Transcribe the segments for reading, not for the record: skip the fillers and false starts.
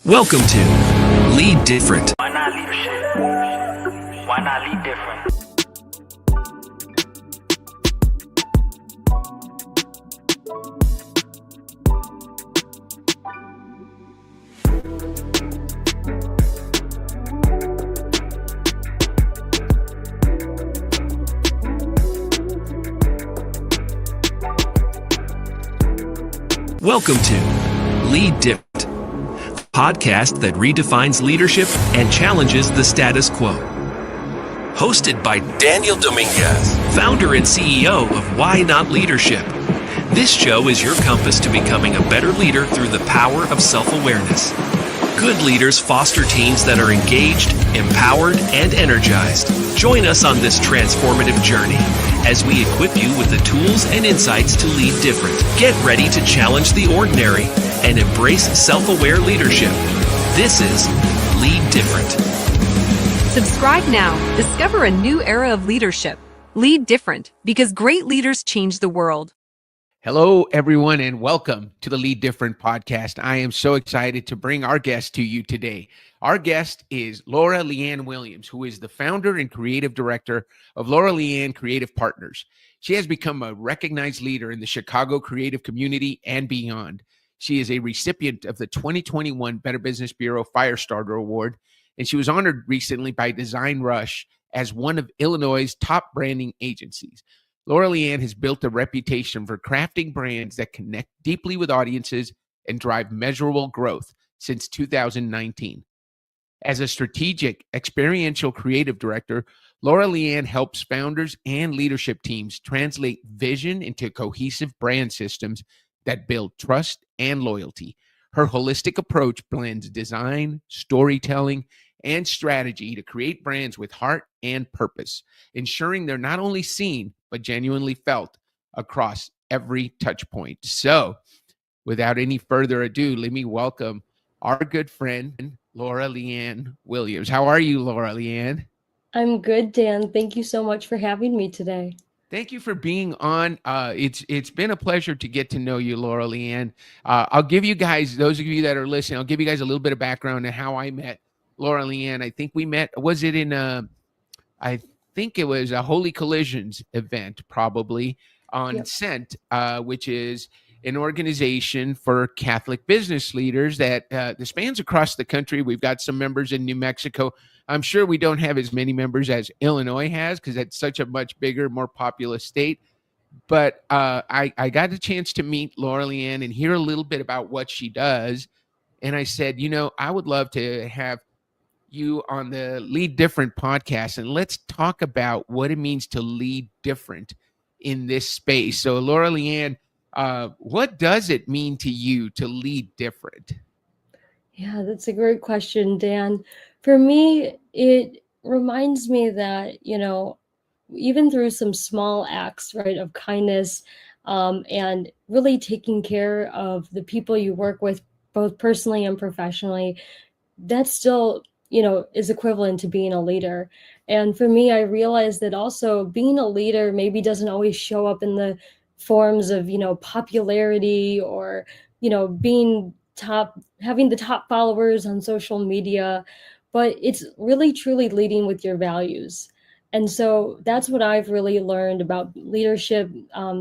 Welcome to Lead Different. Why not leadership? Why not lead different? Welcome to Lead Different, podcast that redefines leadership and challenges the status quo. Hosted by Daniel Dominguez, founder and CEO of Why Not Leadership. This show is your compass to becoming a better leader through the power of self-awareness. Good leaders foster teams that are engaged, empowered, and energized. Join us on this transformative journey as we equip you with the tools and insights to lead different. Get ready to challenge the ordinary and embrace self-aware leadership. This is Lead Different. Subscribe now. Discover a new era of leadership. Lead different, because great leaders change the world. Hello, everyone, and welcome to the Lead Different podcast. I am so excited to bring our guest to you today. Our guest is Laura Leanne Williams, who is the founder and creative director of Laura Leanne Creative Partners. She has become a recognized leader in the Chicago creative community and beyond. She is a recipient of the 2021 Better Business Bureau Firestarter Award, and she was honored recently by Design Rush as one of Illinois' top branding agencies. Laura Leanne has built a reputation for crafting brands that connect deeply with audiences and drive measurable growth since 2019. As a strategic, experiential creative director, Laura Leanne helps founders and leadership teams translate vision into cohesive brand systems that build trust and loyalty. Her holistic approach blends design, storytelling, and strategy to create brands with heart and purpose, ensuring they're not only seen, but genuinely felt across every touch point. So, without any further ado, let me welcome our good friend, Laura Leanne Williams. How are you, Laura Leanne? I'm good, Dan. Thank you so much for having me today. Thank you for being on. It's been a pleasure to get to know you, Laura Leanne. I'll give you guys, those of you that are listening, I'll give you guys a little bit of background on how I met Laura Leanne. I think we met, was it in I think it was a Holy Collisions event, probably on Scent, which is an organization for Catholic business leaders that spans across the country. We've got some members in New Mexico. I'm sure we don't have as many members as Illinois has because it's such a much bigger, more populous state. But I got a chance to meet Laura Leanne and hear a little bit about what she does. And I said, you know, I would love to have you on the Lead Different podcast, and let's talk about what it means to lead different in this space. So Laura Leanne, what does it mean to you to lead different? Yeah, that's a great question, Dan. For me, it reminds me that, you know, even through some small acts, right, of kindness, and really taking care of the people you work with, both personally and professionally, that's still, you know, is equivalent to being a leader. And for me, I realized that also being a leader maybe doesn't always show up in the forms of, you know, popularity or, you know, being top, having the top followers on social media, but it's really truly leading with your values. And so that's what I've really learned about leadership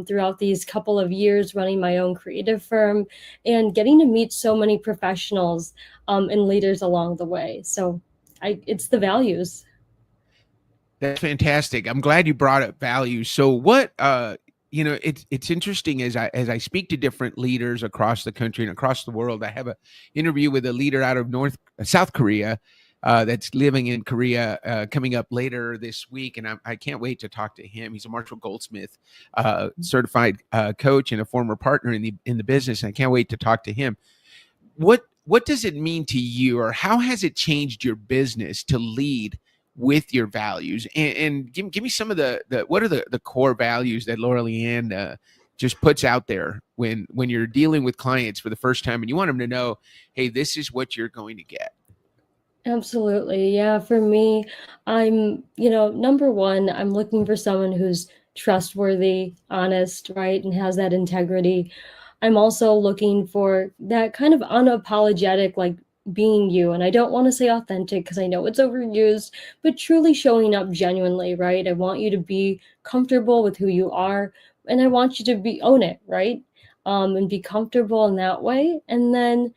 throughout these couple of years running my own creative firm and getting to meet so many professionals and leaders along the way. So it's the values. That's fantastic. I'm glad you brought up values. So what, you know, it's interesting as I speak to different leaders across the country and across the world. I have an interview with a leader out of South Korea that's living in Korea coming up later this week. And I can't wait to talk to him. He's a Marshall Goldsmith certified coach and a former partner in the business. And I can't wait to talk to him. What does it mean to you, or how has it changed your business to lead with your values? And give me some of what are the core values that Laura Leanne just puts out there when you're dealing with clients for the first time and you want them to know, hey, this is what you're going to get. Absolutely. Yeah. For me, I'm, you know, number one, I'm looking for someone who's trustworthy, honest, right, and has that integrity. I'm also looking for that kind of unapologetic, like being you. And I don't want to say authentic because I know it's overused, but truly showing up genuinely, right? I want you to be comfortable with who you are, and I want you to own it, right? And be comfortable in that way. And then,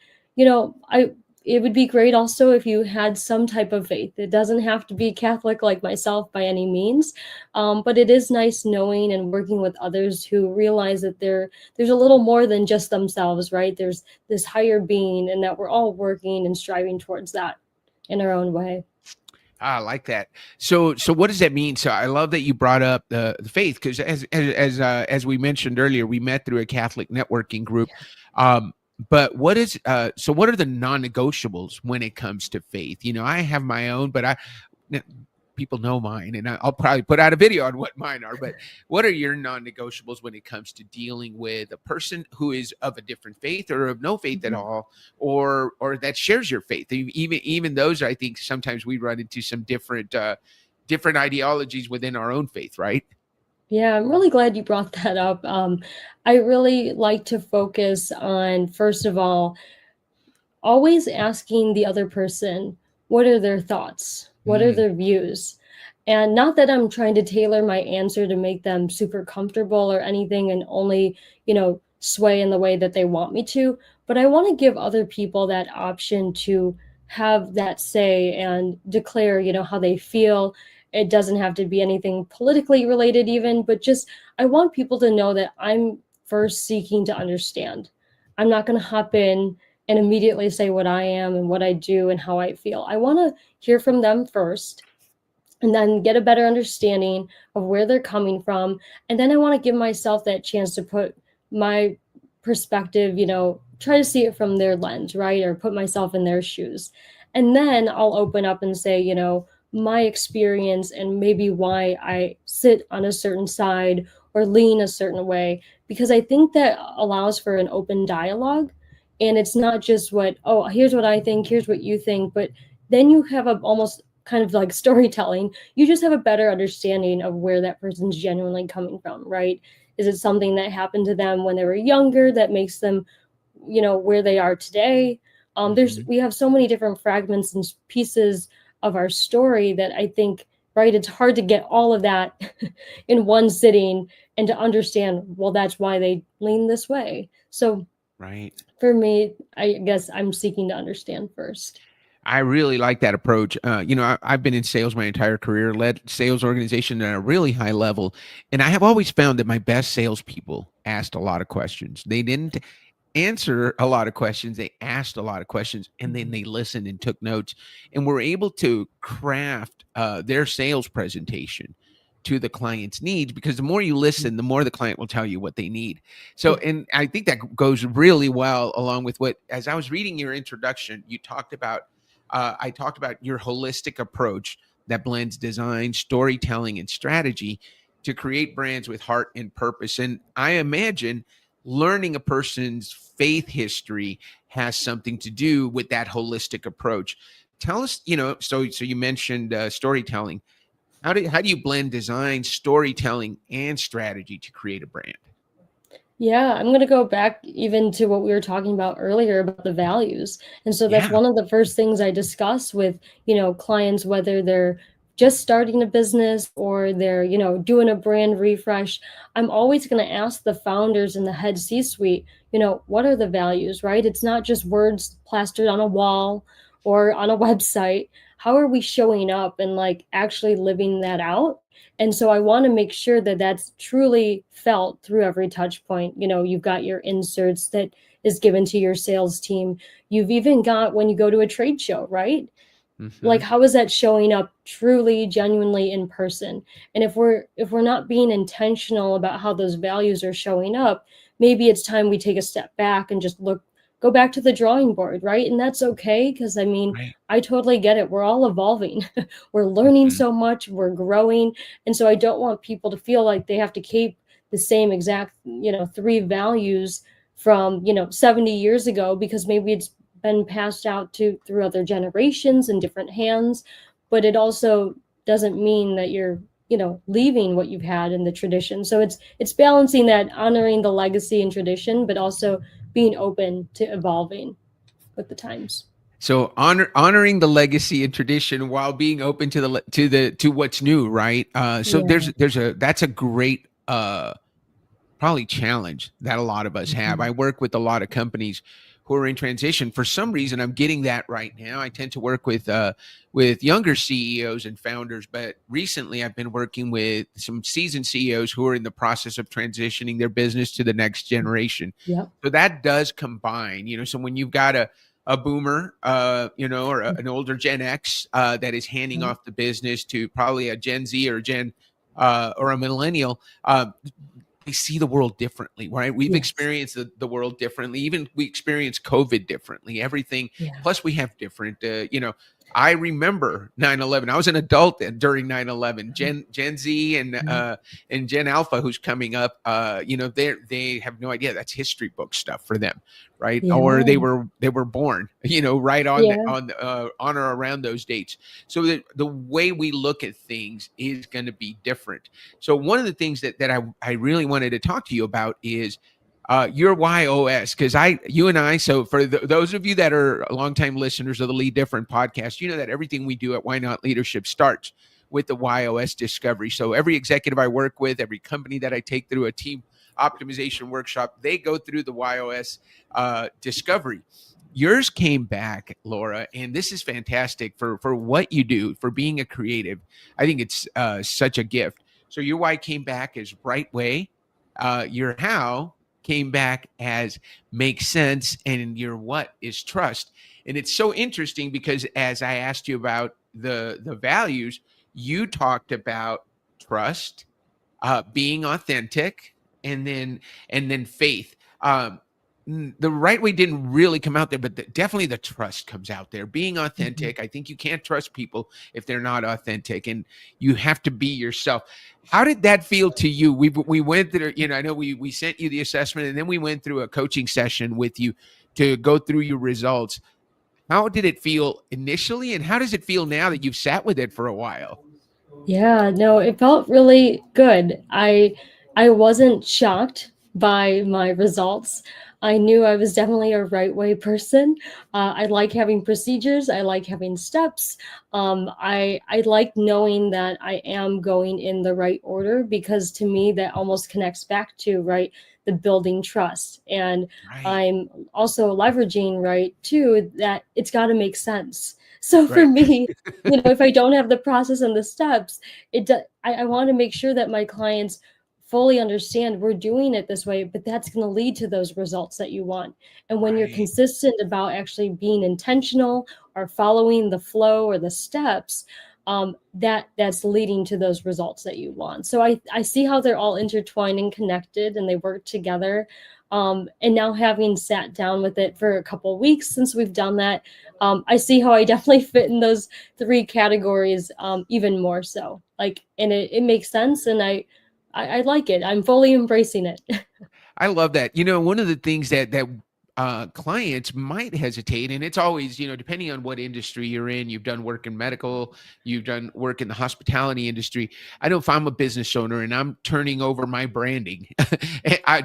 it would be great also if you had some type of faith. It doesn't have to be Catholic like myself by any means, but it is nice knowing and working with others who realize that there's a little more than just themselves, right? There's this higher being, and that we're all working and striving towards that in our own way. I like that. So what does that mean? So I love that you brought up the faith, because as we mentioned earlier, we met through a Catholic networking group. But what are the non-negotiables when it comes to faith? I have my own, but people know mine, and I'll probably put out a video on what mine are. But what are your non-negotiables when it comes to dealing with a person who is of a different faith or of no faith at all, or that shares your faith? Even those, I think sometimes we run into some different ideologies within our own faith, right? Yeah, I'm really glad you brought that up. I really like to focus on, first of all, always asking the other person, what are their thoughts? What are their views? And not that I'm trying to tailor my answer to make them super comfortable or anything and only, sway in the way that they want me to, but I want to give other people that option to have that say and declare, how they feel. It doesn't have to be anything politically related even, but just I want people to know that I'm first seeking to understand. I'm not going to hop in and immediately say what I am and what I do and how I feel. I want to hear from them first and then get a better understanding of where they're coming from. And then I want to give myself that chance to put my perspective, try to see it from their lens, right? Or put myself in their shoes. And then I'll open up and say, my experience and maybe why I sit on a certain side or lean a certain way, because I think that allows for an open dialogue. And it's not just here's what I think, here's what you think, but then you have almost kind of like storytelling. You just have a better understanding of where that person's genuinely coming from, right? Is it something that happened to them when they were younger that makes them, where they are today? We have so many different fragments and pieces of our story that I think, right, it's hard to get all of that in one sitting and to understand, well, that's why they lean this way. So right. For me, I guess I'm seeking to understand first. I really like that approach. I've been in sales my entire career, led sales organization at a really high level. And I have always found that my best salespeople asked a lot of questions. They didn't answer a lot of questions. They asked a lot of questions, and then they listened and took notes, and were able to craft their sales presentation to the client's needs, because the more you listen, the more the client will tell you what they need. So, and I think that goes really well along with what, as I was reading your introduction, you talked about, I talked about your holistic approach that blends design, storytelling, and strategy to create brands with heart and purpose. And I imagine learning a person's faith history has something to do with that holistic approach. Tell us, so you mentioned storytelling. How do you blend design, storytelling, and strategy to create a brand? Yeah, I'm going to go back even to what we were talking about earlier about the values. And so that's one of the first things I discuss with, clients, whether they're just starting a business or they're, doing a brand refresh. I'm always going to ask the founders and the head C-suite, what are the values, right? It's not just words plastered on a wall or on a website. How are we showing up and actually living that out? And so I want to make sure that that's truly felt through every touch point. You've got your inserts that is given to your sales team. You've even got when you go to a trade show, right? Mm-hmm. How is that showing up truly, genuinely in person? And if we're not being intentional about how those values are showing up, maybe it's time we take a step back and just go back to the drawing board, right? And that's okay, because right. I totally get it. We're all evolving. We're learning so much, we're growing. And so I don't want people to feel like they have to keep the same exact, 3 values from, 70 years ago, because maybe it's been passed out through other generations in different hands. But it also doesn't mean that you're, leaving what you've had in the tradition. So it's balancing that, honoring the legacy and tradition, but also being open to evolving with the times. So honoring the legacy and tradition while being open to to what's new, right? So Yeah. that's a great probably challenge that a lot of us have. Mhm. I work with a lot of companies who are in transition. For some reason, I'm getting that right now. I tend to work with younger CEOs and founders, but recently I've been working with some seasoned CEOs who are in the process of transitioning their business to the next generation. Yep. So that does combine, so when you've got a boomer, or an older Gen X that is handing Yep. off the business to probably a Gen Z or or a millennial, they see the world differently, right? We've Yes. experienced the world differently. Even we experience COVID differently. Everything. Yeah. Plus, we have different. I remember 9/11. I was an adult during 9/11. Gen Z and Gen Alpha, who's coming up, they have no idea. That's history book stuff for them, right? Yeah. Or they were born, right Yeah. on or around those dates. So the way we look at things is going to be different. So one of the things that I really wanted to talk to you about is your YOS, because you and I, so for those of you that are longtime listeners of the Lead Different podcast, you know that everything we do at Why Not Leadership starts with the YOS discovery. So every executive I work with, every company that I take through a team optimization workshop, they go through the YOS discovery. Yours came back, Laura, and this is fantastic for what you do, for being a creative. I think it's such a gift. So your why came back as right way. Your how came back as make sense, and your what is trust. And it's so interesting because as I asked you about the values, you talked about trust, being authentic, and then faith. The right way didn't really come out there, but definitely the trust comes out there. Being authentic, I think you can't trust people if they're not authentic, and you have to be yourself. How did that feel to you? We went through, I know we sent you the assessment, and then we went through a coaching session with you to go through your results. How did it feel initially, and how does it feel now that you've sat with it for a while? Yeah, no, it felt really good. I wasn't shocked by my results. I knew I was definitely a right way person. I like having procedures. I like having steps. I like knowing that I am going in the right order, because to me that almost connects back to, right, the building trust. And Right, I'm also leveraging, right, too, that it's got to make sense. So for right, me, if I don't have the process and the steps, I want to make sure that my clients fully understand we're doing it this way, but that's going to lead to those results that you want. And when you're right, consistent about actually being intentional or following the flow or the steps, that's leading to those results that you want. So I see how they're all intertwined and connected, and they work together. And now, having sat down with it for a couple of weeks since we've done that, I see how I definitely fit in those three categories, even more so. And it makes sense, and I like it. I'm fully embracing it. I love that. One of the things that clients might hesitate, and it's always, depending on what industry you're in. You've done work in medical, you've done work in the hospitality industry. I know if I'm a business owner and I'm turning over my branding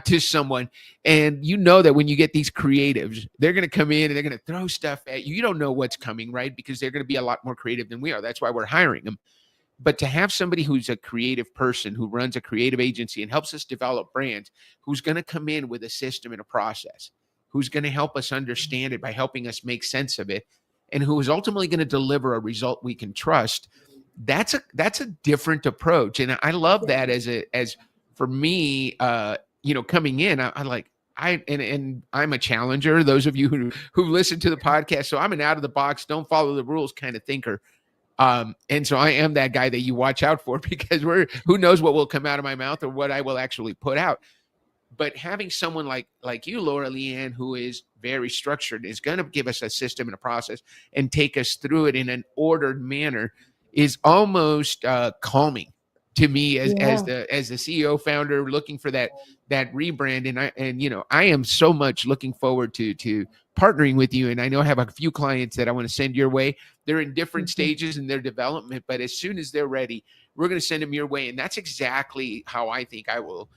to someone, and that when you get these creatives, they're going to come in and they're going to throw stuff at you. You don't know what's coming, right? Because they're going to be a lot more creative than we are. That's why we're hiring them. But to have somebody who's a creative person, who runs a creative agency and helps us develop brands, who's going to come in with a system and a process, who's going to help us understand it by helping us make sense of it, and who is ultimately going to deliver a result we can trust, that's a different approach. And I love that as for me, coming in, I like, and I'm a challenger. Those of you who listen to the podcast, so I'm an out of the box, don't follow the rules kind of thinker. And so I am that guy that you watch out for, because who knows what will come out of my mouth or what I will actually put out. But having someone like you, Laura Leanne, who is very structured, is going to give us a system and a process and take us through it in an ordered manner, is almost calming to me as Yeah. the CEO founder looking for that rebrand. And I am so much looking forward to partnering with you. And I know I have a few clients that I want to send your way. They're in different Mhm. stages in their development, but as soon as they're ready, we're going to send them your way. And that's exactly how I think I will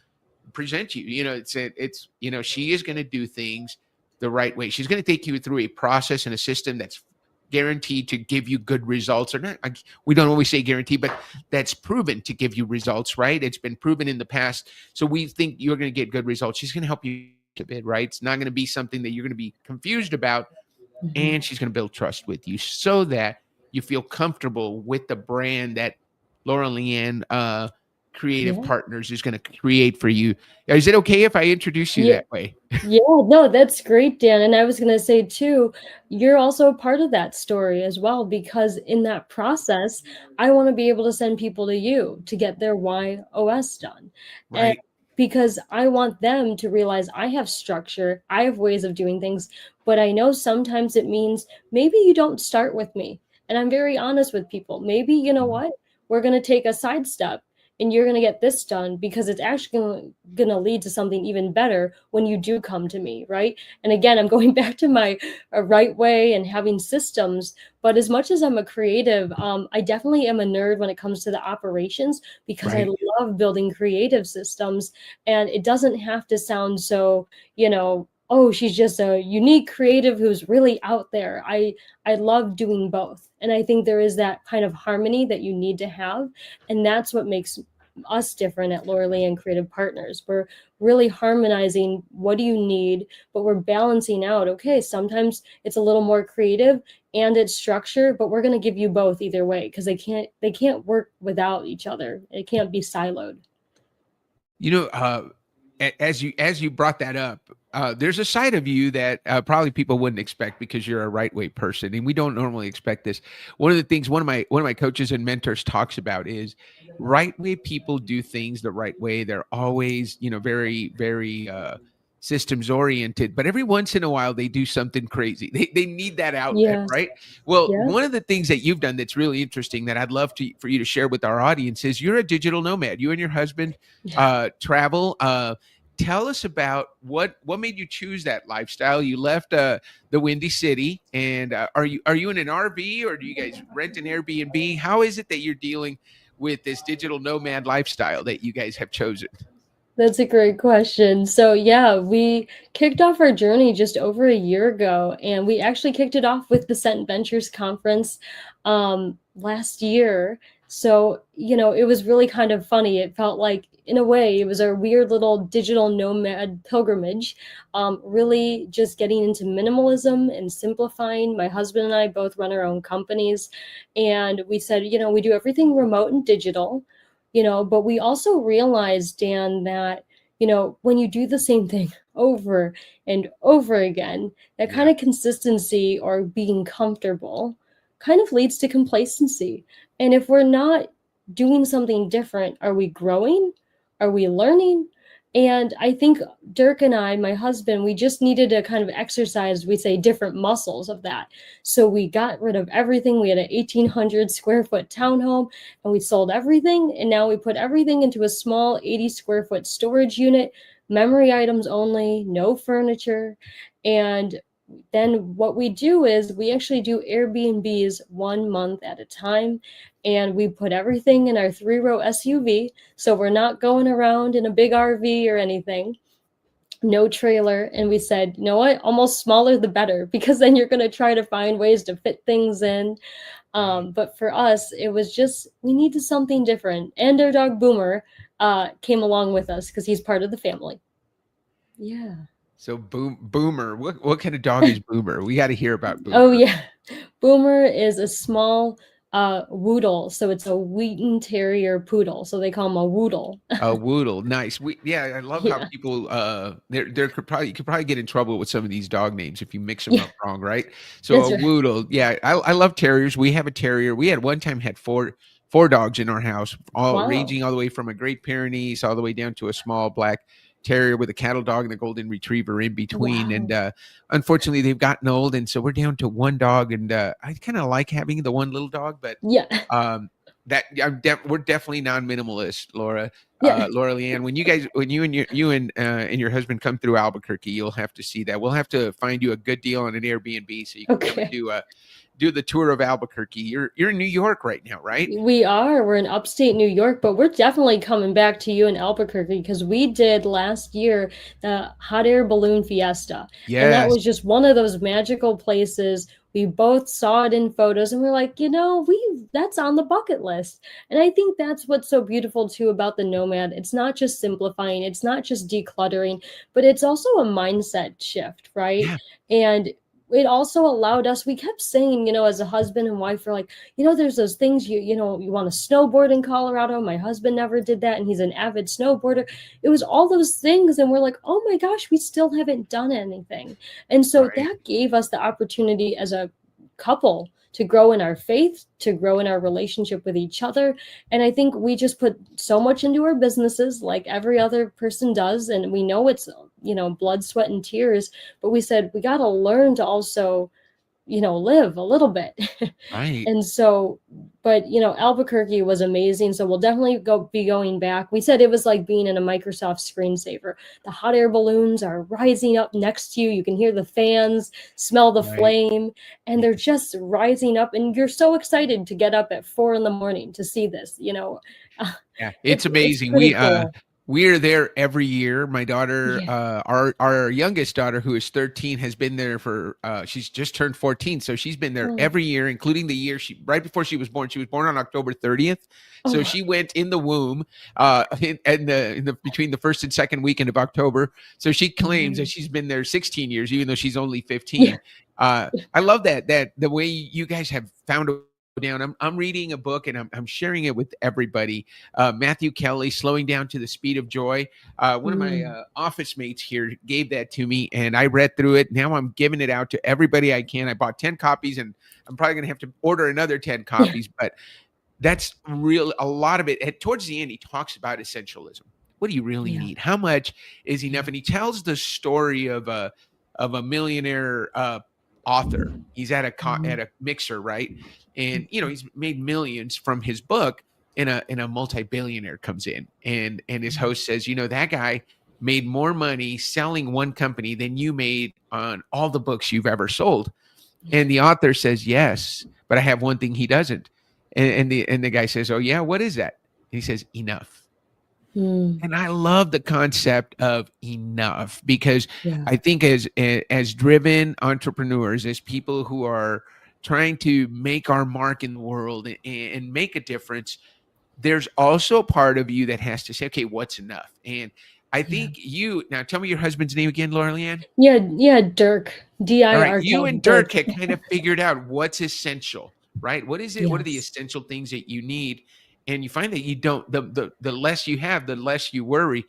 present you. It's she is going to do things the right way. She's going to take you through a process and a system that's guaranteed to give you good results, or not. We don't always say guarantee, but that's proven to give you results, right? It's been proven in the past. So we think you're going to get good results. She's going to help you a bit, right? It's not going to be something that you're going to be confused about. And she's going to build trust with you so that you feel comfortable with the brand that Laura Leanne Creative Partners is going to create for you. Is it okay if I introduce you that way? Yeah, no, that's great, Dan. And I was going to say too, you're also a part of that story as well, because in that process, I want to be able to send people to you to get their YOS done. Right. And because I want them to realize I have structure, I have ways of doing things, but I know sometimes it means maybe you don't start with me. And I'm very honest with people. Maybe, you know what, we're going to take a sidestep and you're going to get this done, because it's actually going to lead to something even better when you do come to me, right? And again, I'm going back to my right way and having systems. But as much as I'm a creative, I definitely am a nerd when it comes to the operations, because I love building creative systems. And it doesn't have to sound so, you know, oh, she's just a unique creative who's really out there. I love doing both. And I think there is that kind of harmony that you need to have. And that's what makes us different at Laura Leanne Creative Partners. We're really harmonizing what do you need, but we're balancing out, okay, sometimes it's a little more creative and it's structure, but we're going to give you both either way, because they can't work without each other. It can't be siloed. You know, as you brought that up, there's a side of you that probably people wouldn't expect, because you're a right way person, and we don't normally expect this. One of the things one of my coaches and mentors talks about is right way people do things the right way. They're always, you know, very, very systems oriented, but every once in a while they do something crazy. They need that outlet, right? Well, one of the things that you've done that's really interesting that I'd love for you to share with our audience is you're a digital nomad. You and your husband travel. Tell us about what made you choose that lifestyle. You left the Windy City, and are you in an RV, or do you guys rent an Airbnb? How is it that you're dealing with this digital nomad lifestyle that you guys have chosen? That's a great question. So yeah, we kicked off our journey just over a year ago, and we actually kicked it off with the Ascent Ventures conference last year. So, you know, it was really kind of funny. It felt like, in a way, it was our weird little digital nomad pilgrimage, really just getting into minimalism and simplifying. My husband and I both run our own companies, and we said, you know, we do everything remote and digital, you know, but we also realized, Dan, that, you know, when you do the same thing over and over again, that kind of consistency or being comfortable kind of leads to complacency. And if we're not doing something different, are we growing? Are we learning? And I think Dirk and I, my husband, we just needed to kind of exercise, we say, different muscles of that. So we got rid of everything. We had an 1,800 square foot townhome, and we sold everything. And now we put everything into a small 80 square foot storage unit, memory items only, no furniture. And then what we do is we actually do Airbnbs 1 month at a time, and we put everything in our 3-row SUV. So we're not going around in a big RV or anything, no trailer. And we said, you know what, almost smaller the better, because then you're going to try to find ways to fit things in. But for us, it was just, we needed something different. And our dog Boomer came along with us because he's part of the family. Yeah. So Boomer, what kind of dog is Boomer? We got to hear about Boomer. Oh yeah, Boomer is a small Woodle. So it's a Wheaton Terrier Poodle. So they call him a Woodle. A Woodle, nice. I love how people you could probably get in trouble with some of these dog names if you mix them up wrong, right? So that's a Woodle, I love terriers. We have a terrier. We had one time had four dogs in our house, ranging all the way from a Great Pyrenees all the way down to a small black terrier with a cattle dog and a golden retriever in between. Wow. And unfortunately they've gotten old, and so we're down to one dog, and I kind of like having the one little dog, but we're definitely non-minimalist, Laura. Yeah. Laura Leanne, when and your husband come through Albuquerque, you'll have to see that. We'll have to find you a good deal on an Airbnb so you can come and Okay. do the tour of Albuquerque. You're in New York right now, right? We're in upstate New York, but we're definitely coming back to you in Albuquerque because we did last year the hot air balloon fiesta. And that Yes. was just one of those magical places. We both saw it in photos and we're like, that's on the bucket list. And I think that's what's so beautiful too about the Nomad. It's not just simplifying, it's not just decluttering, but it's also a mindset shift, right? Yeah. And it also allowed us, we kept saying, as a husband and wife, we're like, there's those things you want to snowboard in Colorado. My husband never did that, and he's an avid snowboarder. It was all those things, and we're like, oh my gosh, we still haven't done anything. And so Right. that gave us the opportunity as a couple to grow in our faith, to grow in our relationship with each other. And I think we just put so much into our businesses like every other person does. And we know it's, blood, sweat, and tears. But we said, we got to learn to also, live a little bit. Right. And so, but Albuquerque was amazing. So we'll definitely be going back. We said it was like being in a Microsoft screensaver. The hot air balloons are rising up next to you. You can hear the fans, smell the Right. flame, and they're just rising up. And you're so excited to get up at 4 a.m. to see this, Yeah, it's amazing. pretty cool. We are there every year. My daughter, Yeah. our youngest daughter, who is 13, has been there for. She's just turned 14, so she's been there Oh. every year, including the year right before she was born. She was born on October 30th, so Oh. she went in the womb, in the between the first and second weekend of October. So she claims that she's been there 16 years, even though she's only 15. Yeah. I love that the way you guys have found a down. I'm reading a book and I'm sharing it with everybody. Matthew Kelly, Slowing Down to the Speed of Joy. One of my office mates here gave that to me and I read through it. Now I'm giving it out to everybody I can. I bought 10 copies and I'm probably going to have to order another 10 copies, but that's a lot of it. Towards the end, he talks about essentialism. What do you really Yeah. need? How much is enough? And he tells the story of a millionaire author. He's at a mixer, right? And he's made millions from his book, and a multi-billionaire comes in, and his host says, that guy made more money selling one company than you made on all the books you've ever sold. And the author says, yes, but I have one thing he doesn't. And the guy says, oh yeah, what is that? And he says, enough. And I love the concept of enough because I think as driven entrepreneurs, as people who are trying to make our mark in the world and make a difference, there's also a part of you that has to say, okay, what's enough? And I think now tell me your husband's name again, Laura Leanne. Yeah, Dirk. DIRK. All right, you and Dirk had kind of figured out what's essential, right? What is it? Yes. What are the essential things that you need? And you find that you don't, the less you have, the less you worry.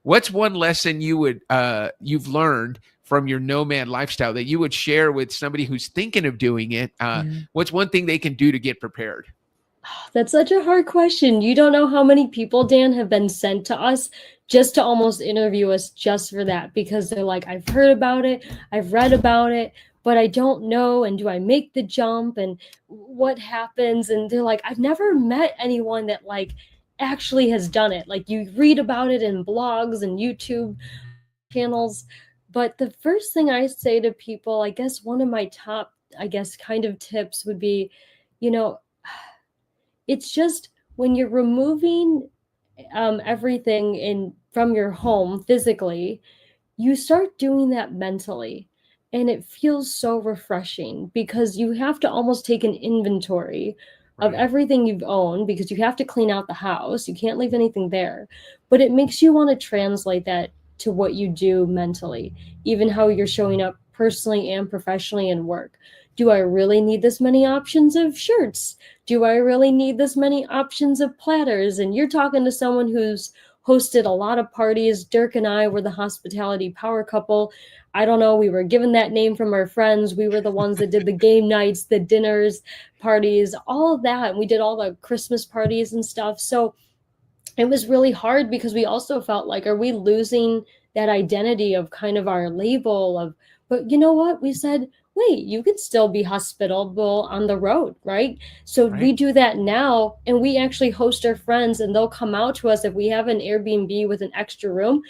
What's one lesson you've learned from your nomad lifestyle that you would share with somebody who's thinking of doing it? What's one thing they can do to get prepared? That's such a hard question. You don't know how many people, Dan, have been sent to us just to almost interview us just for that, because they're like, I've heard about it, I've read about it, but I don't know. And do I make the jump? And what happens? And they're like, I've never met anyone that like actually has done it. Like you read about it in blogs and YouTube channels. But the first thing I say to people, I guess one of my top, kind of tips would be, it's just when you're removing everything from your home physically, you start doing that mentally. And it feels so refreshing because you have to almost take an inventory of everything you've owned, because you have to clean out the house. You can't leave anything there. But it makes you want to translate that to what you do mentally, even how you're showing up personally and professionally in work. Do I really need this many options of shirts? Do I really need this many options of platters? And you're talking to someone who's hosted a lot of parties. Dirk and I were the hospitality power couple. I don't know, we were given that name from our friends. We were the ones that did the game nights, the dinners, parties, all of that. And we did all the Christmas parties and stuff. So it was really hard because we also felt like, are we losing that identity of kind of our label of, but you know what? We said, wait, you could still be hospitable on the road, right? So we Right. do that now, and we actually host our friends, and they'll come out to us if we have an Airbnb with an extra room.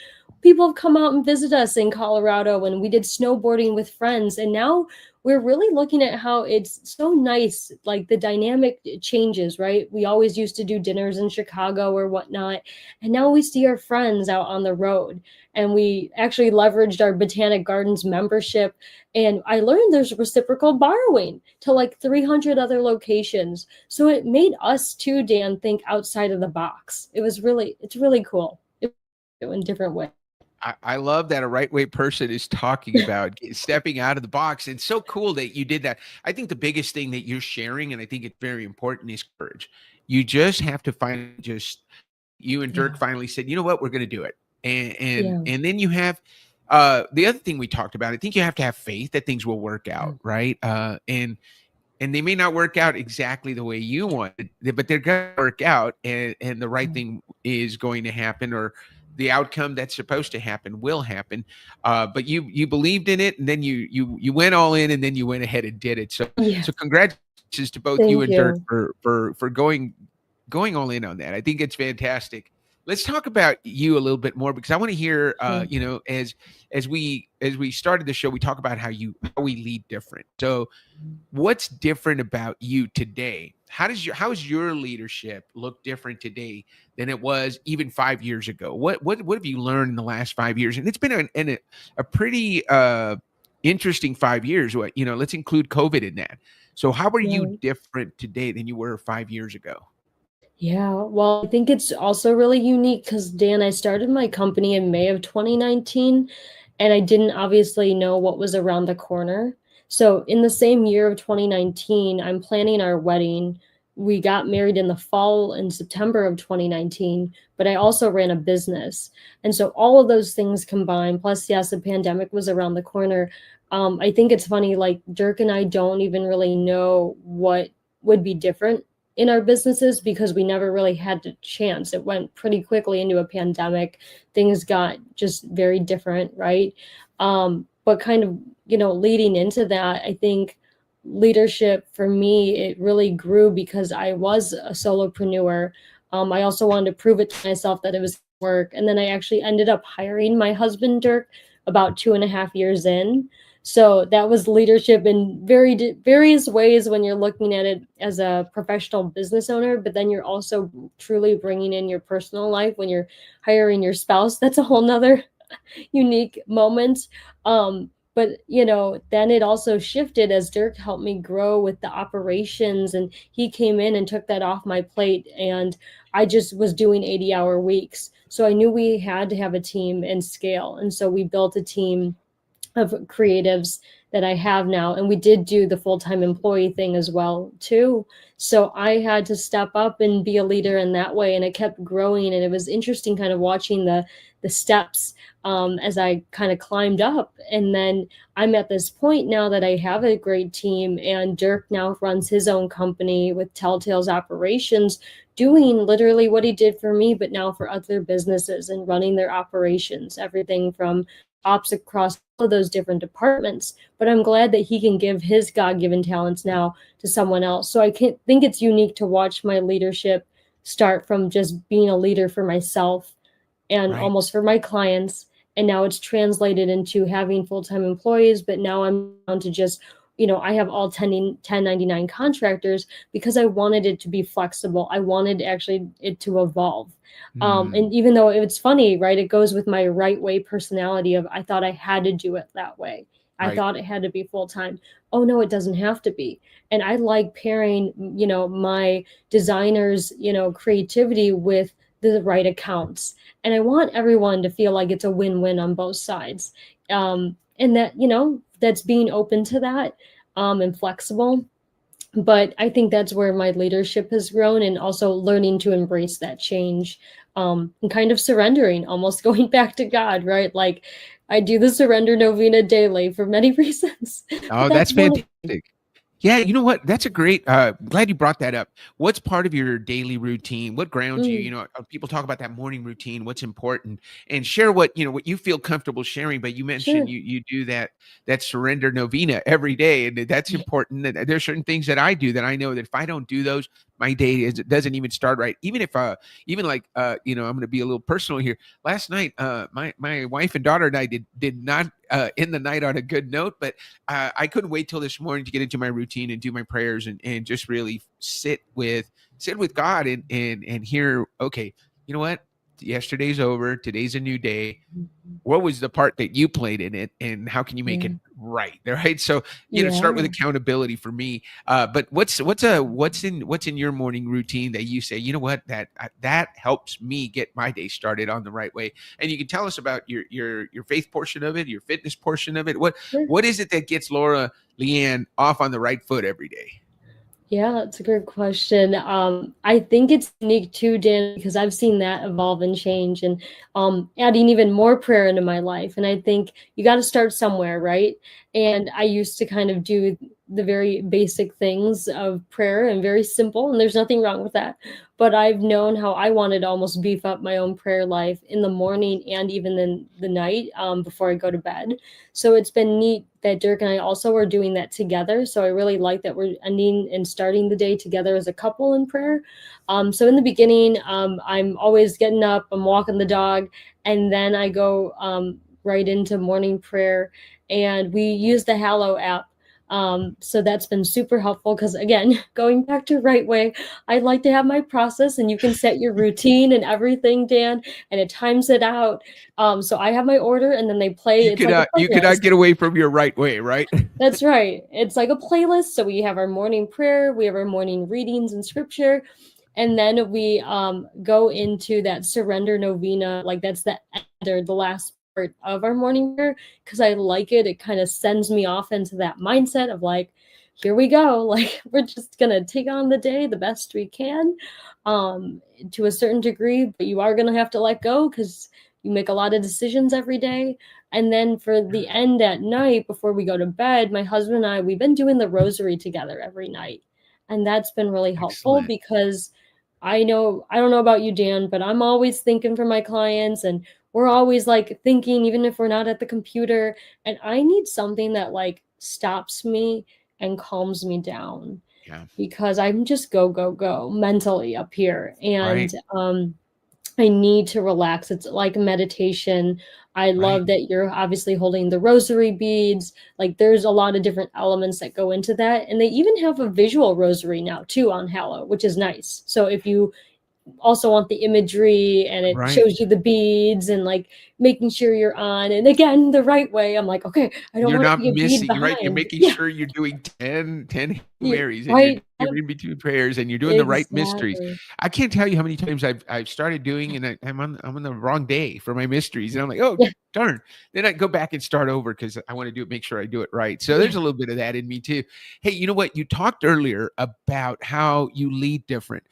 People have come out and visit us in Colorado, and we did snowboarding with friends. And now we're really looking at how it's so nice, like the dynamic changes, right? We always used to do dinners in Chicago or whatnot, and now we see our friends out on the road. And we actually leveraged our Botanic Gardens membership, and I learned there's reciprocal borrowing to like 300 other locations. So it made us too, Dan, think outside of the box. It's really cool in different ways. I love that a right way person is talking about stepping out of the box. It's so cool that you did that. I think the biggest thing that you're sharing, and I think it's very important, is courage. You just have to find just you and Dirk Yeah. finally said, you know what, we're going to do it. And Yeah. and then you have the other thing we talked about. I think you have to have faith that things will work out, right? And they may not work out exactly the way you want, but they're going to work out, and the right thing is going to happen, or the outcome that's supposed to happen will happen. But you believed in it, and then you went all in, and then you went ahead and did it. So Yeah. so congratulations to both you Thank and Dirk you. for going all in on that. I think it's fantastic. Let's talk about you a little bit more, because I want to hear, Sure. as we started the show, we talk about how we lead different. So what's different about you today? How is your leadership look different today than it was even 5 years ago? What have you learned in the last 5 years? And it's been a pretty interesting 5 years. Let's include COVID in that. So how are you Right. different today than you were 5 years ago? Yeah, well, I think it's also really unique because, Dan, I started my company in May of 2019, and I didn't obviously know what was around the corner. So, in the same year of 2019, I'm planning our wedding. We got married in the fall in September of 2019, but I also ran a business. And so, all of those things combined, plus, yes, the pandemic was around the corner. I think it's funny, like, Dirk and I don't even really know what would be different in our businesses because we never really had the chance. It went pretty quickly into a pandemic. Things got just very different, right? But kind of, leading into that, I think leadership for me, it really grew because I was a solopreneur. I also wanted to prove it to myself that it was work. And then I actually ended up hiring my husband, Dirk, about 2.5 years in. So that was leadership in various ways when you're looking at it as a professional business owner, but then you're also truly bringing in your personal life when you're hiring your spouse. That's a whole nother unique moment. But then it also shifted as Dirk helped me grow with the operations, and he came in and took that off my plate, and I just was doing 80-hour weeks. So I knew we had to have a team and scale. And so we built a team of creatives that I have now. And we did do the full-time employee thing as well too. So I had to step up and be a leader in that way. And it kept growing. And it was interesting kind of watching the steps as I kind of climbed up. And then I'm at this point now that I have a great team, and Dirk now runs his own company with Telltale's operations, doing literally what he did for me, but now for other businesses and running their operations, everything from ops across all of those different departments. But I'm glad that he can give his God-given talents now to someone else. So I think it's unique to watch my leadership start from just being a leader for myself and Right. almost for my clients. And now it's translated into having full-time employees, but now I'm down to just, I have all 1099 contractors because I wanted it to be flexible. I wanted actually it to evolve. And even though it's funny, right, it goes with my right way personality of I thought I had to do it that way. I Right. thought it had to be full time. Oh no, it doesn't have to be. And I like pairing, my designers, creativity with the right accounts. And I want everyone to feel like it's a win-win on both sides. And that, that's being open to that and flexible. But I think that's where my leadership has grown, and also learning to embrace that change, and kind of surrendering, almost going back to God, right? Like I do the surrender novena daily for many reasons. But Oh, that's that's one of fantastic. Yeah, you know what? That's a great. Glad you brought that up. What's part of your daily routine? What grounds you? Mm, People talk about that morning routine. What's important, and share what you feel comfortable sharing. But you mentioned sure. you do that surrender novena every day, and that's important. And there's certain things that I do that I know that if I don't do those, my day doesn't even start right. Even if even like I'm going to be a little personal here. Last night, my wife and daughter and I did not end the night on a good note, but I couldn't wait till this morning to get into my routine and do my prayers and just really sit with God and hear, okay, you know what? Yesterday's over. Today's a new day. Mhm. What was the part that you played in it, and how can you make it Yeah. right? Right. So, start with Yeah. accountability for me. But what's in your morning routine that you say, you know what, that helps me get my day started on the right way? And you can tell us about your faith portion of it, your fitness portion of it. What Sure. what is it that gets Laura Leanne off on the right foot every day? Yeah, it's a great question. I think it's unique too, Dan, because I've seen that evolve and change and adding even more prayer into my life. And I think you got to start somewhere, right? And I used to kind of do the very basic things of prayer and very simple, and there's nothing wrong with that. But I've known how I wanted to almost beef up my own prayer life in the morning and even in the night before I go to bed. So it's been neat that Dirk and I also are doing that together. So I really like that we're ending and starting the day together as a couple in prayer. So in the beginning, I'm always getting up, I'm walking the dog, and then I go right into morning prayer. And we use the Hallow app. So that's been super helpful because, again, going back to right way, I like to have my process, and you can set your routine and everything, Dan, and it times it out. So I have my order, and then they play. You It's could like a you could playlist. not get away from your right way, right? That's right. It's like a playlist. So we have our morning prayer, we have our morning readings and scripture, and then we go into that surrender novena. Like that's the end or the last part of our morning prayer because I like it. It kind of sends me off into that mindset of like, here we go. Like we're just gonna take on the day the best we can, to a certain degree, but you are gonna have to let go because you make a lot of decisions every day. And then for the end at night, before we go to bed, my husband and I, we've been doing the rosary together every night. And that's been really helpful Excellent. because I don't know about you, Dan, but I'm always thinking for my clients and we're always like thinking, even if we're not at the computer. And I need something that like stops me and calms me down Yeah. because I'm just go, go, go mentally up here. And Right. I need to relax. It's like meditation. I Right. love that you're obviously holding the rosary beads. Like there's a lot of different elements that go into that. And they even have a visual rosary now too on Hallow, which is nice. So if you also want the imagery and it Right. shows you the beads and like making sure you're on and again the right way, I'm like, okay, I don't You're want to not be a bead missing, right? You're behind. making Yeah, sure you're doing 10 Hail yeah, Marys, and you're right. you're in between prayers, and you're doing the right mysteries. Exactly. I can't tell you how many times I've started doing, and I'm on the wrong day for my mysteries, and I'm like, "Oh, Yeah, darn." Then I go back and start over because I wanna make sure I do it right. So yeah. there's a little bit of that in me too. Hey, you know what? You talked earlier about how you lead different.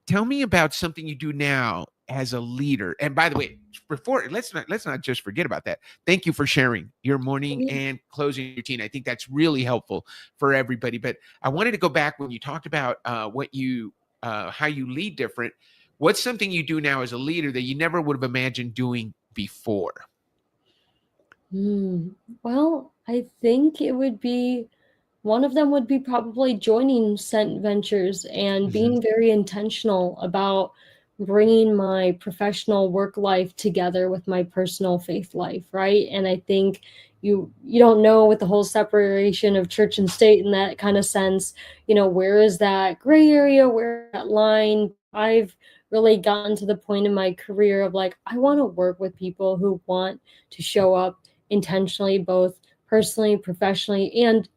Tell me about something you do now as a leader. And by the way, before let's not just forget about that. Thank you for sharing your morning Yeah. and closing routine. I think that's really helpful for everybody. But I wanted to go back when you talked about how you lead different. What's something you do now as a leader that you never would have imagined doing before? Hmm. Well, I think it would be one of them would be probably joining Scent Ventures and Mhm. being very intentional about bringing my professional work life together with my personal faith life, right? And I think you don't know with the whole separation of church and state in that kind of sense, where is that gray area, where is that line? I've really gotten to the point in my career of like, I want to work with people who want to show up intentionally, both personally, professionally, and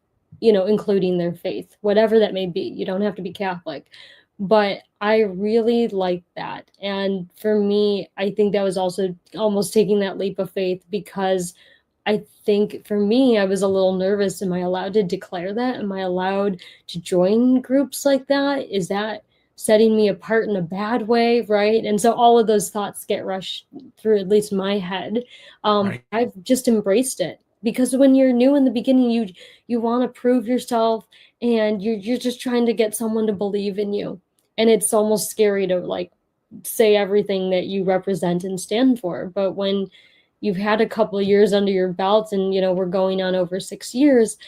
including their faith, whatever that may be. You don't have to be Catholic. But I really like that. And for me, I think that was also almost taking that leap of faith because I think for me, I was a little nervous. Am I allowed to declare that? Am I allowed to join groups like that? Is that setting me apart in a bad way? Right. And so all of those thoughts get rushed through at least my head. Right. I've just embraced it because when you're new in the beginning, you want to prove yourself, and you're just trying to get someone to believe in you. And it's almost scary to like say everything that you represent and stand for. But when you've had a couple of years under your belt, and we're going on over 6 years,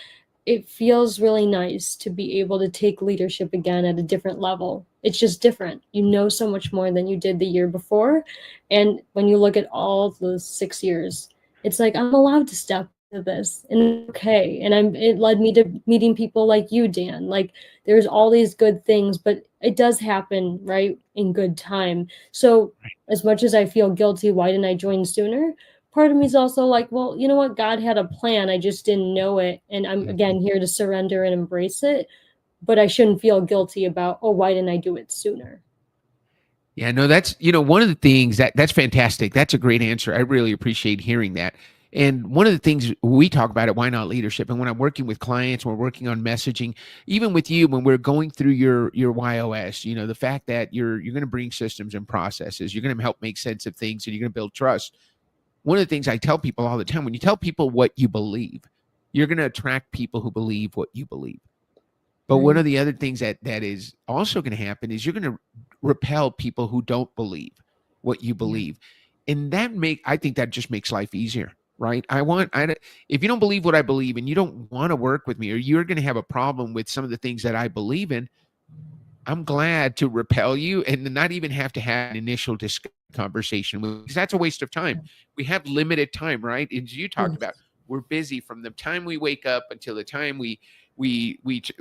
it feels really nice to be able to take leadership again at a different level. It's just different. You know so much more than you did the year before. And when you look at all those 6 years, it's like, I'm allowed to step into this, and okay. And it led me to meeting people like you, Dan. Like, there's all these good things, but it does happen, right, in good time. So as much as I feel guilty, why didn't I join sooner? Part of me is also like, well, you know what? God had a plan. I just didn't know it. And I'm, again, here to surrender and embrace it. But I shouldn't feel guilty about, oh, why didn't I do it sooner? Yeah, no, that's, one of the things that's fantastic. That's a great answer. I really appreciate hearing that. And one of the things we talk about at Why Not Leadership, and when I'm working with clients, we're working on messaging, even with you, when we're going through your YOS, the fact that you're going to bring systems and processes, you're going to help make sense of things, and you're going to build trust. One of the things I tell people all the time, when you tell people what you believe, you're going to attract people who believe what you believe. But one of the other things that is also going to happen is you're going to repel people who don't believe what you believe. And I think that just makes life easier, right? If you don't believe what I believe, and you don't want to work with me, or you're going to have a problem with some of the things that I believe in, I'm glad to repel you and not even have to have an initial conversation with, because that's a waste of time. We have limited time, right? As you talked about, we're busy from the time we wake up until the time we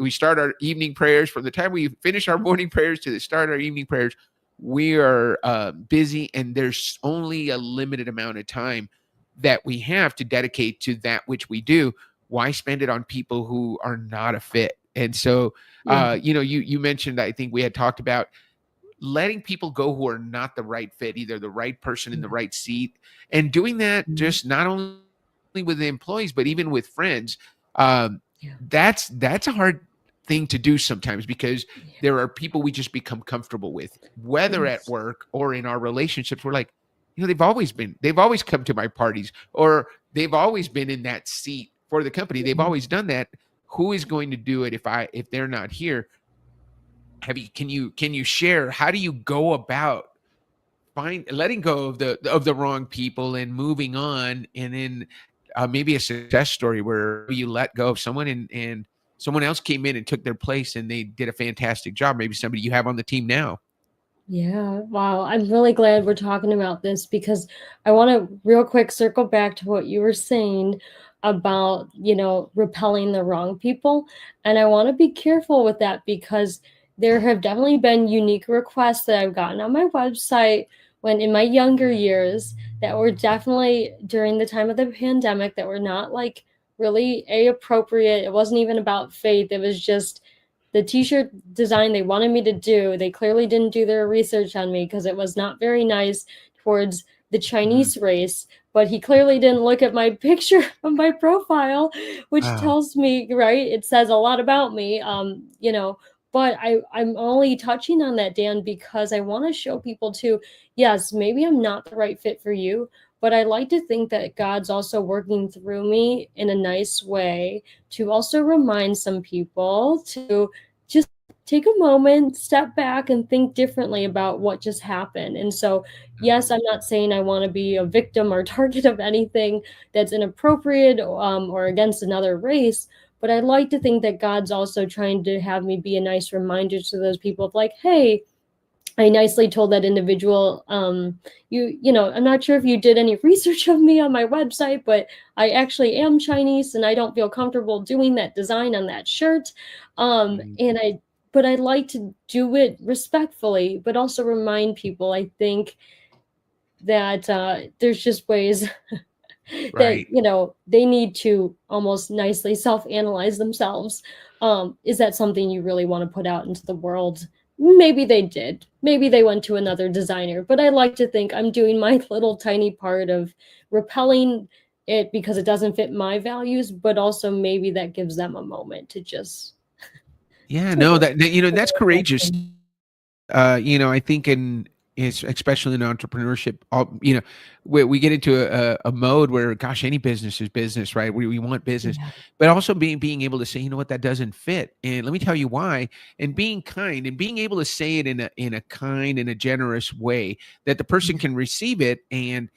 start our evening prayers. From the time we finish our morning prayers to the start our evening prayers, we are busy, and there's only a limited amount of time that we have to dedicate to that which we do. Why spend it on people who are not a fit? And so, you mentioned, I think we had talked about letting people go who are not the right fit, either the right person in the right seat, and doing that just not only with the employees, but even with friends. That's a hard thing to do sometimes, because there are people we just become comfortable with, whether at work or in our relationships. We're like, they've always come to my parties, or they've always been in that seat for the company. They've always done that. Who is going to do it if they're not here? Can you share, how do you go about letting go of the wrong people and moving on, and then maybe a success story where you let go of someone and someone else came in and took their place and they did a fantastic job, maybe somebody you have on the team now? Yeah, wow. I'm really glad we're talking about this, because I want to real quick circle back to what you were saying about, repelling the wrong people. And I want to be careful with that, because there have definitely been unique requests that I've gotten on my website when in my younger years that were definitely during the time of the pandemic, that were not like really appropriate. It wasn't even about faith. It was just the t-shirt design they wanted me to do. They clearly didn't do their research on me, because it was not very nice towards the Chinese race, but he clearly didn't look at my picture of my profile, which tells me, right, it says a lot about me, but I'm only touching on that, Dan, because I want to show people too, yes, maybe I'm not the right fit for you, but I like to think that God's also working through me in a nice way to also remind some people to just take a moment, step back, and think differently about what just happened. And so, yes, I'm not saying I want to be a victim or target of anything that's inappropriate or against another race, but I like to think that God's also trying to have me be a nice reminder to those people of like, hey, I nicely told that individual, I'm not sure if you did any research of me on my website, but I actually am Chinese and I don't feel comfortable doing that design on that shirt. But I like to do it respectfully, but also remind people, I think that there's just ways that, they need to almost nicely self-analyze themselves. Is that something you really want to put out into the world? Maybe they did. Maybe they went to another designer, but I like to think I'm doing my little tiny part of repelling it because it doesn't fit my values, but also maybe that gives them a moment to just. Yeah, no, that's courageous. I think It's especially in entrepreneurship. We get into a mode where, gosh, any business is business, right? We want business, Yeah. but also being able to say, you know what, that doesn't fit, and let me tell you why. And being kind and being able to say it in a kind and a generous way that the person can receive it and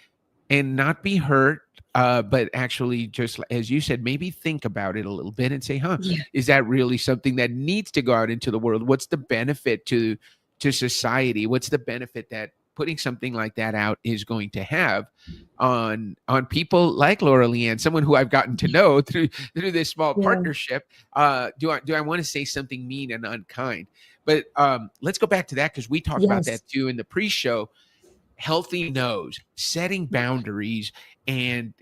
not be hurt, but actually, just as you said, maybe think about it a little bit and say, huh, Yeah. is that really something that needs to go out into the world? What's the benefit to society? What's the benefit that putting something like that out is going to have on people like Laura Leanne, someone who I've gotten to know through this small Yeah. partnership? Do I want to say something mean and unkind? But let's go back to that, because we talked about Yes. that too in the pre-show. Healthy no's, setting boundaries. And,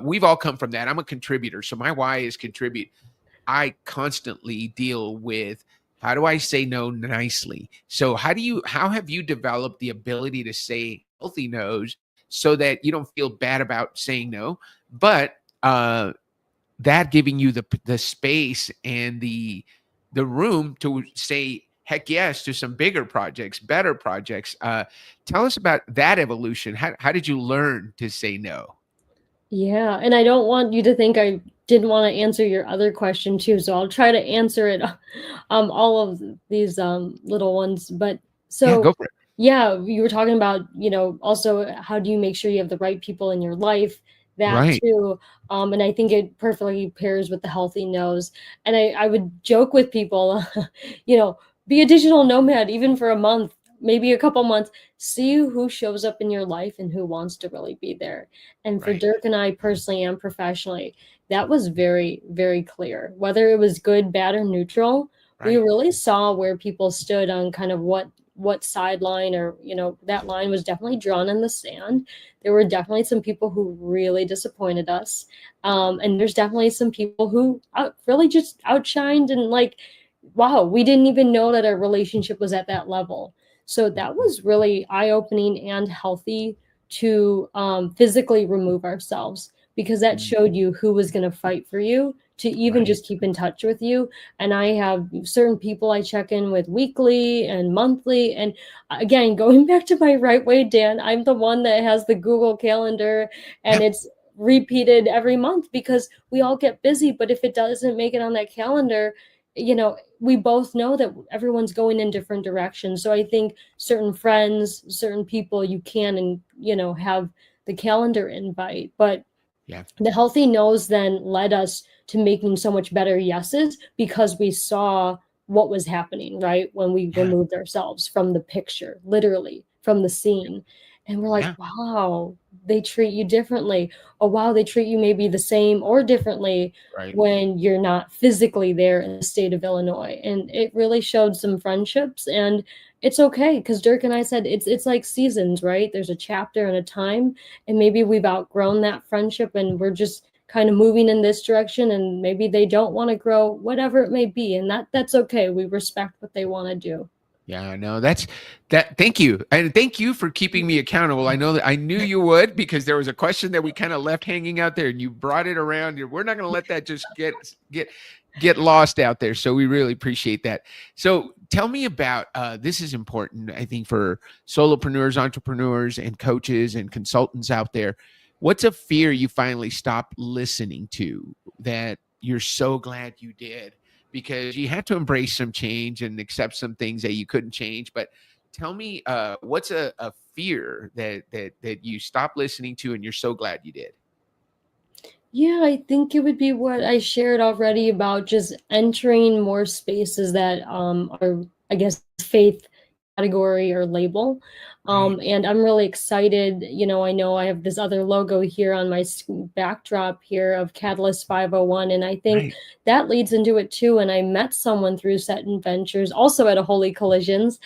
we've all come from that. I'm a contributor. So my why is contribute. I constantly deal with, how do I say no nicely? So how have you developed the ability to say healthy no's so that you don't feel bad about saying no, but that giving you the space and the room to say heck yes to some bigger projects, better projects? Tell us about that evolution. How did you learn to say no? Yeah, and I don't want you to think I didn't want to answer your other question too, so I'll try to answer it, all of these little ones. But Yeah, so go for it. yeah, you were talking about, also how do you make sure you have the right people in your life, that Right. too. And I think it perfectly pairs with the healthy nose. And I would joke with people, be a digital nomad even for a month, maybe a couple months, see who shows up in your life and who wants to really be there. And for Right. Dirk and I personally and professionally, that was very, very clear. Whether it was good, bad, or neutral, we Right. really saw where people stood on kind of what sideline, or that line was definitely drawn in the sand. There were definitely some people who really disappointed us, and there's definitely some people who really just outshined, and like, wow, we didn't even know that our relationship was at that level. So that was really eye-opening and healthy to physically remove ourselves, because that Mm. showed you who was going to fight for you to even Right. just keep in touch with you. And I have certain people I check in with weekly and monthly. And again, going back to my right way, Dan, I'm the one that has the Google Calendar, and Yep. it's repeated every month because we all get busy. But if it doesn't make it on that calendar, we both know that everyone's going in different directions. So I think certain friends, certain people, you can, and have the calendar invite. But Yeah. the healthy no's then led us to making so much better yeses, because we saw what was happening, right? When we Yeah. removed ourselves from the picture, literally from the scene. And we're like, Yeah. wow, they treat you differently. Oh, wow, they treat you maybe the same or differently Right. when you're not physically there in the state of Illinois. And it really showed some friendships. And it's okay, because Dirk and I said it's like seasons, right? There's a chapter and a time, and maybe we've outgrown that friendship and we're just kind of moving in this direction, and maybe they don't want to grow, whatever it may be, and that's okay. We respect what they want to do. Yeah, no, that's that. Thank you. And thank you for keeping me accountable. I know that I knew you would, because there was a question that we kind of left hanging out there and you brought it around. We're not going to let that just get lost out there. So we really appreciate that. So tell me about, this is important, I think, for solopreneurs, entrepreneurs, and coaches and consultants out there. What's a fear you finally stopped listening to that you're so glad you did? Because you had to embrace some change and accept some things that you couldn't change. But tell me, what's a fear that you stopped listening to and you're so glad you did? Yeah, I think it would be what I shared already about just entering more spaces that are, I guess, faith category or label. Right. And I'm really excited. I know I have this other logo here on my backdrop here of Catalyst 501, and I think Right. that leads into it too. And I met someone through Set Ventures, also at a Holy Collisions,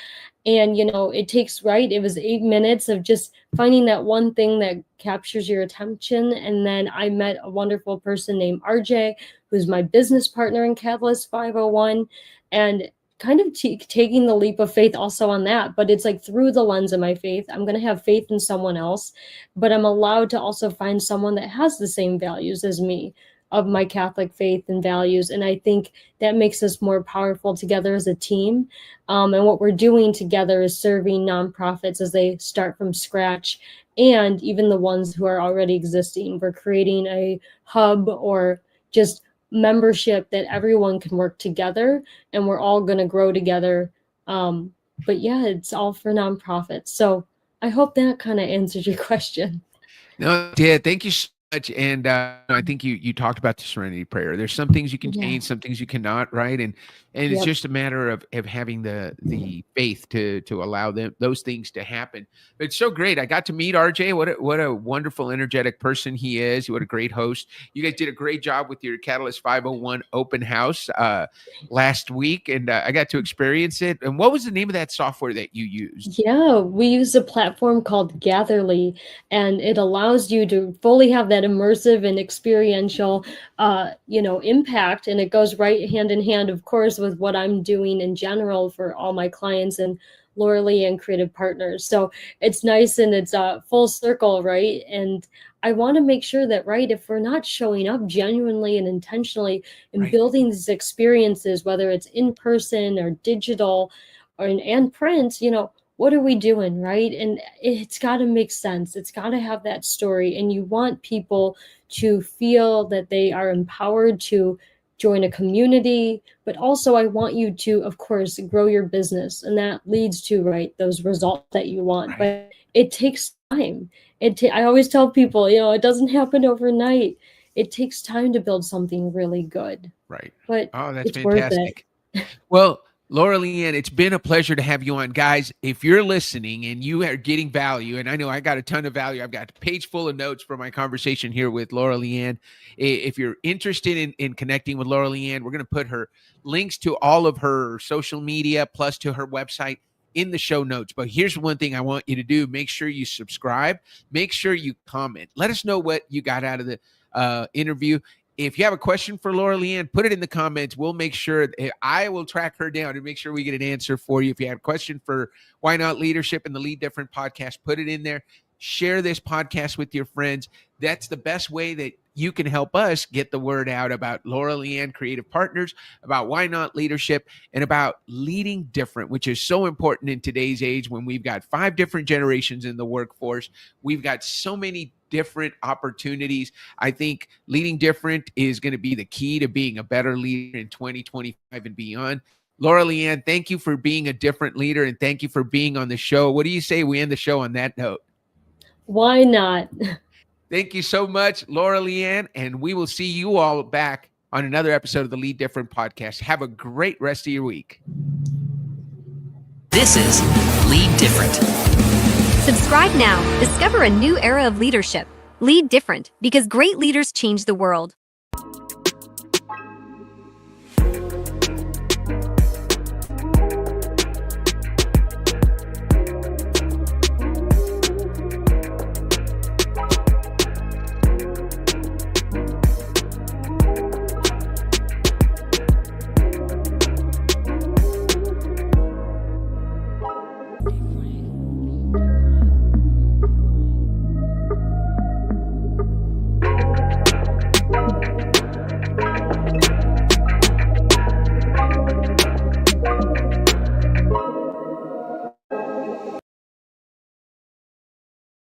and it takes, right, it was 8 minutes of just finding that one thing that captures your attention. And then I met a wonderful person named RJ, who's my business partner in Catalyst 501, and kind of taking the leap of faith also on that. But it's like through the lens of my faith, I'm going to have faith in someone else, but I'm allowed to also find someone that has the same values as me, of my Catholic faith and values. And I think that makes us more powerful together as a team. And what we're doing together is serving nonprofits as they start from scratch, and even the ones who are already existing. We're creating a hub or just membership that everyone can work together, and we're all going to grow together. But yeah, it's all for nonprofits. So I hope that kind of answers your question. No, it did. Thank you so much. And I think you talked about the serenity prayer. There's some things you can change, some things you cannot, right? And it's just a matter of having the faith to allow those things to happen. But it's so great. I got to meet RJ. What a wonderful, energetic person he is. What a great host. You guys did a great job with your Catalyst 501 open house last week, and I got to experience it. And what was the name of that software that you used? Yeah, we use a platform called 𝘬𝘪𝘪, and it allows you to fully have that immersive and experiential impact. And it goes right hand in hand, of course, with what I'm doing in general for all my clients and 𝘠𝘪 Leanne Creative Partners. So it's nice, and it's a full circle, right? And I want to make sure that, right, if we're not showing up genuinely and intentionally in building these experiences, whether it's in person or digital and print, what are we doing, right? And it's got to make sense. It's got to have that story. And you want people to feel that they are empowered to join a community, but also I want you to, of course, grow your business. And that leads to, right, those results that you want. But it takes time. I always tell people, it doesn't happen overnight. It takes time to build something really good. Right. But that's it's fantastic. Worth it. Well, 𝘠𝘪 Leanne, it's been a pleasure to have you on. Guys, if you're listening and you are getting value, and I know I got a ton of value, I've got a page full of notes for my conversation here with 𝘠𝘪 Leanne. If you're interested in connecting with 𝘠𝘪 Leanne, we're going to put her links to all of her social media plus to her website in the show notes. But here's one thing I want you to do. Make sure you subscribe. Make sure you comment. Let us know what you got out of the interview. If you have a question for 𝘠𝘪 Leanne, put it in the comments. We'll make sure I will track her down and make sure we get an answer for you. If you have a question for Why Not Leadership and the Lead Different podcast, put it in there. Share this podcast with your friends. That's the best way that you can help us get the word out about 𝘠𝘪 Leanne Creative Partners, about Why Not Leadership, and about leading different, which is so important in today's age when we've got 5 different generations in the workforce. We've got so many different opportunities. I think leading different is going to be the key to being a better leader in 2025 and beyond. 𝘠𝘪 Leanne, thank you for being a different leader, and thank you for being on the show. What do you say we end the show on that note? Why not? Thank you so much, 𝘠𝘪 Leanne, and we will see you all back on another episode of the Lead Different podcast. Have a great rest of your week. This is Lead Different. Subscribe now. Discover a new era of leadership. Lead different because great leaders change the world.